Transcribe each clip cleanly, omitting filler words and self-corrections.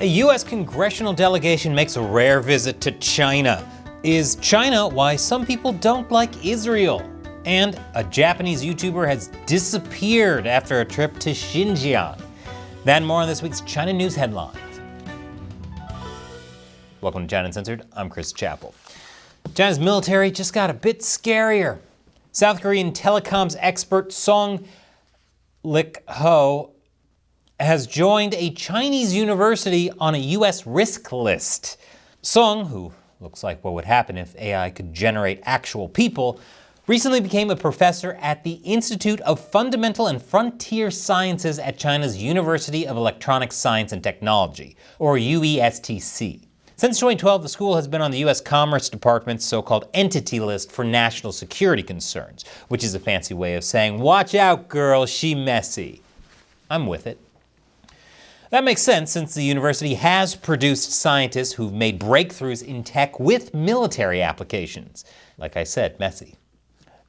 A U.S. congressional delegation makes a rare visit to China. Is China why some people don't like Israel? And a Japanese YouTuber has disappeared after a trip to Xinjiang. That and more on this week's China News Headlines. Welcome to China Uncensored. I'm Chris Chappell. China's military just got a bit scarier. South Korean telecoms expert Song Lik-ho has joined a Chinese university on a U.S. risk list. Song, who looks like what would happen if AI could generate actual people, recently became a professor at the Institute of Fundamental and Frontier Sciences at China's University of Electronic Science and Technology, or UESTC. Since 2012, the school has been on the U.S. Commerce Department's so-called entity list for national security concerns, which is a fancy way of saying, watch out, girl, she messy. I'm with it. That makes sense since the university has produced scientists who've made breakthroughs in tech with military applications. Like I said, messy.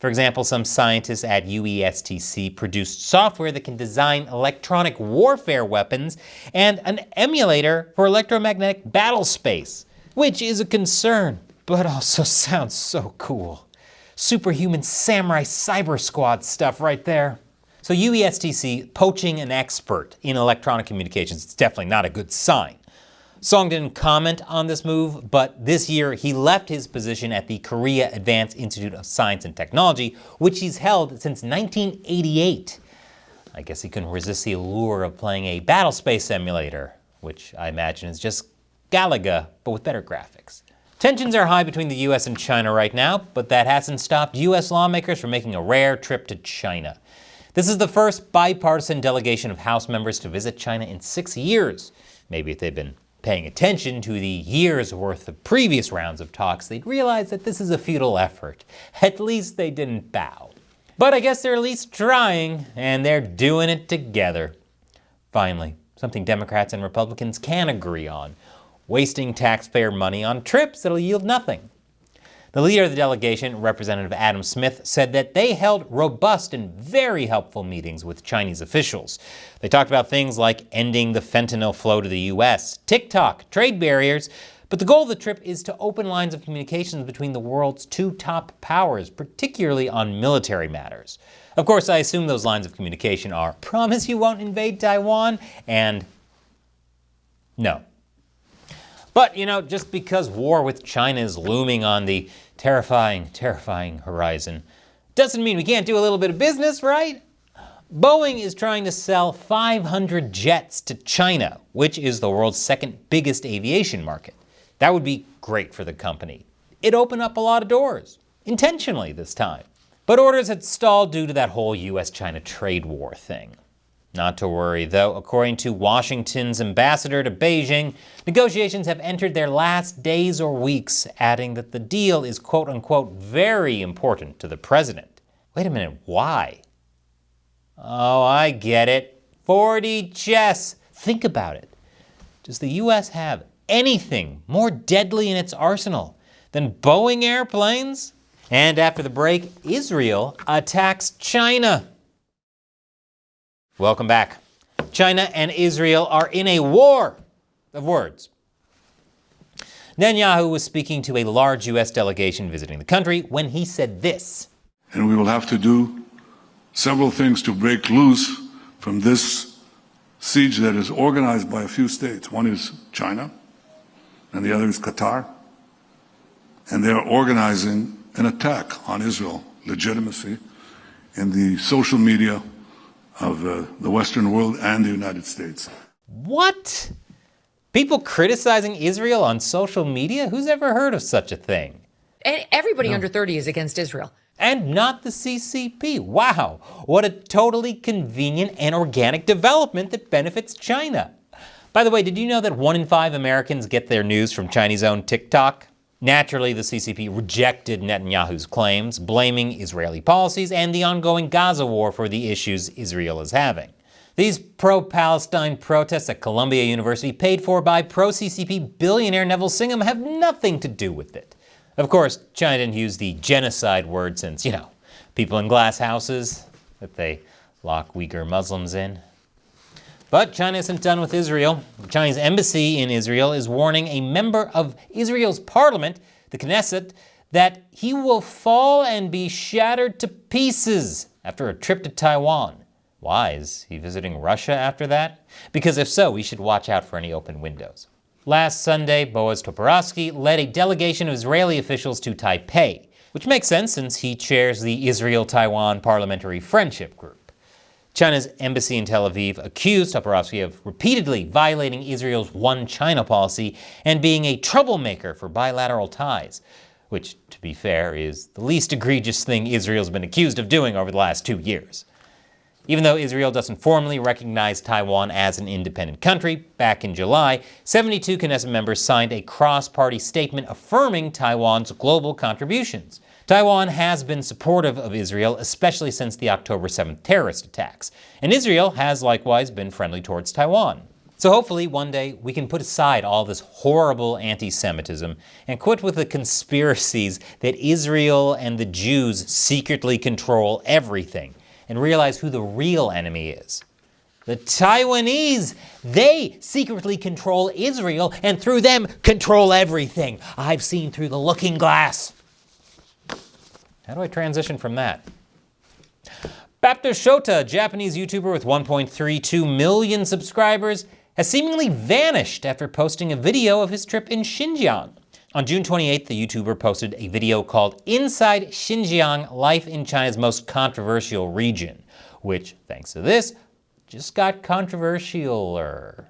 For example, some scientists at UESTC produced software that can design electronic warfare weapons and an emulator for electromagnetic battle space, which is a concern, but also sounds so cool. Superhuman samurai cyber squad stuff right there. So UESTC poaching an expert in electronic communications is definitely not a good sign. Song didn't comment on this move, but this year he left his position at the Korea Advanced Institute of Science and Technology, which he's held since 1988. I guess he couldn't resist the allure of playing a battle space simulator, which I imagine is just Galaga, but with better graphics. Tensions are high between the US and China right now, but that hasn't stopped US lawmakers from making a rare trip to China. This is the first bipartisan delegation of House members to visit China in 6 years. Maybe if they've been paying attention to the years' worth of previous rounds of talks, they'd realize that this is a futile effort. At least they didn't bow. But I guess they're at least trying, and they're doing it together. Finally, something Democrats and Republicans can agree on: wasting taxpayer money on trips that'll yield nothing. The leader of the delegation, Representative Adam Smith, said that they held robust and very helpful meetings with Chinese officials. They talked about things like ending the fentanyl flow to the U.S., TikTok, trade barriers, but the goal of the trip is to open lines of communications between the world's two top powers, particularly on military matters. Of course, I assume those lines of communication are, promise you won't invade Taiwan, and no. But, just because war with China is looming on the terrifying horizon doesn't mean we can't do a little bit of business, right? Boeing is trying to sell 500 jets to China, which is the world's second biggest aviation market. That would be great for the company. It'd open up a lot of doors, intentionally this time. But orders had stalled due to that whole US-China trade war thing. Not to worry, though. According to Washington's ambassador to Beijing, negotiations have entered their last days or weeks, adding that the deal is quote-unquote very important to the president. Wait a minute, why? Oh, I get it. 40 chess. Think about it. Does the U.S. have anything more deadly in its arsenal than Boeing airplanes? And after the break, Israel attacks China. Welcome back. China and Israel are in a war of words. Netanyahu was speaking to a large U.S. delegation visiting the country when he said this. And we will have to do several things to break loose from this siege that is organized by a few states. One is China, and the other is Qatar. And they're organizing an attack on Israel legitimacy in the social media of the Western world and the United States. What? People criticizing Israel on social media? Who's ever heard of such a thing? And everybody under 30 is against Israel. And not the CCP. Wow, what a totally convenient and organic development that benefits China. By the way, did you know that 1 in 5 Americans get their news from Chinese-owned TikTok? Naturally, the CCP rejected Netanyahu's claims, blaming Israeli policies and the ongoing Gaza war for the issues Israel is having. These pro-Palestine protests at Columbia University, paid for by pro-CCP billionaire Neville Singham, have nothing to do with it. Of course, China didn't use the genocide word since, people in glass houses that they lock Uyghur Muslims in. But China isn't done with Israel. The Chinese embassy in Israel is warning a member of Israel's parliament, the Knesset, that he will fall and be shattered to pieces after a trip to Taiwan. Why? Is he visiting Russia after that? Because if so, we should watch out for any open windows. Last Sunday, Boaz Toporowski led a delegation of Israeli officials to Taipei, which makes sense since he chairs the Israel-Taiwan Parliamentary Friendship Group. China's embassy in Tel Aviv accused Toporowski of repeatedly violating Israel's One China policy and being a troublemaker for bilateral ties, which, to be fair, is the least egregious thing Israel's been accused of doing over the last 2 years. Even though Israel doesn't formally recognize Taiwan as an independent country, back in July, 72 Knesset members signed a cross-party statement affirming Taiwan's global contributions. Taiwan has been supportive of Israel, especially since the October 7th terrorist attacks, and Israel has likewise been friendly towards Taiwan. So hopefully one day we can put aside all this horrible anti-Semitism and quit with the conspiracies that Israel and the Jews secretly control everything, and realize who the real enemy is. The Taiwanese, they secretly control Israel and through them control everything. I've seen through the looking glass. How do I transition from that? Baptist Shota, a Japanese YouTuber with 1.32 million subscribers, has seemingly vanished after posting a video of his trip in Xinjiang. On June 28th, the YouTuber posted a video called Inside Xinjiang, Life in China's Most Controversial Region, which, thanks to this, just got controversialer.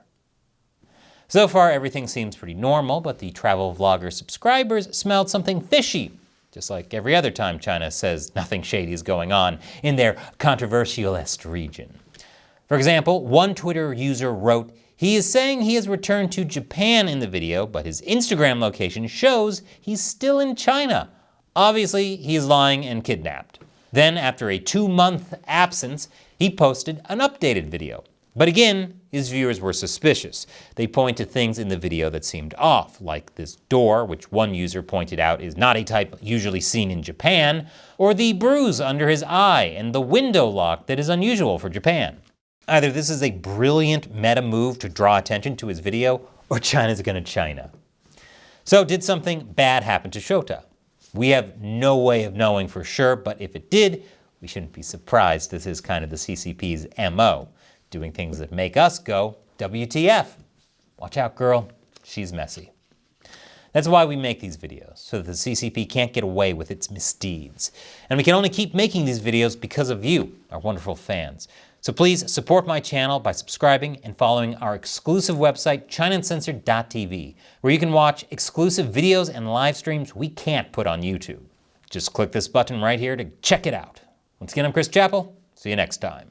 So far, everything seems pretty normal, but the travel vlogger subscribers smelled something fishy, just like every other time China says nothing shady is going on in their controversialist region. For example, one Twitter user wrote, "He is saying he has returned to Japan in the video, but his Instagram location shows he's still in China. Obviously, he's lying and kidnapped." Then, after a 2-month absence, he posted an updated video. But again, his viewers were suspicious. They point to things in the video that seemed off, like this door, which one user pointed out is not a type usually seen in Japan, or the bruise under his eye and the window lock that is unusual for Japan. Either this is a brilliant meta move to draw attention to his video, or China's gonna China. So did something bad happen to Shota? We have no way of knowing for sure, but if it did, we shouldn't be surprised. This is kind of the CCP's MO, doing things that make us go, WTF. Watch out, girl, she's messy. That's why we make these videos, so that the CCP can't get away with its misdeeds. And we can only keep making these videos because of you, our wonderful fans. So please support my channel by subscribing and following our exclusive website, ChinaUncensored.tv, where you can watch exclusive videos and live streams we can't put on YouTube. Just click this button right here to check it out. Once again, I'm Chris Chappell. See you next time.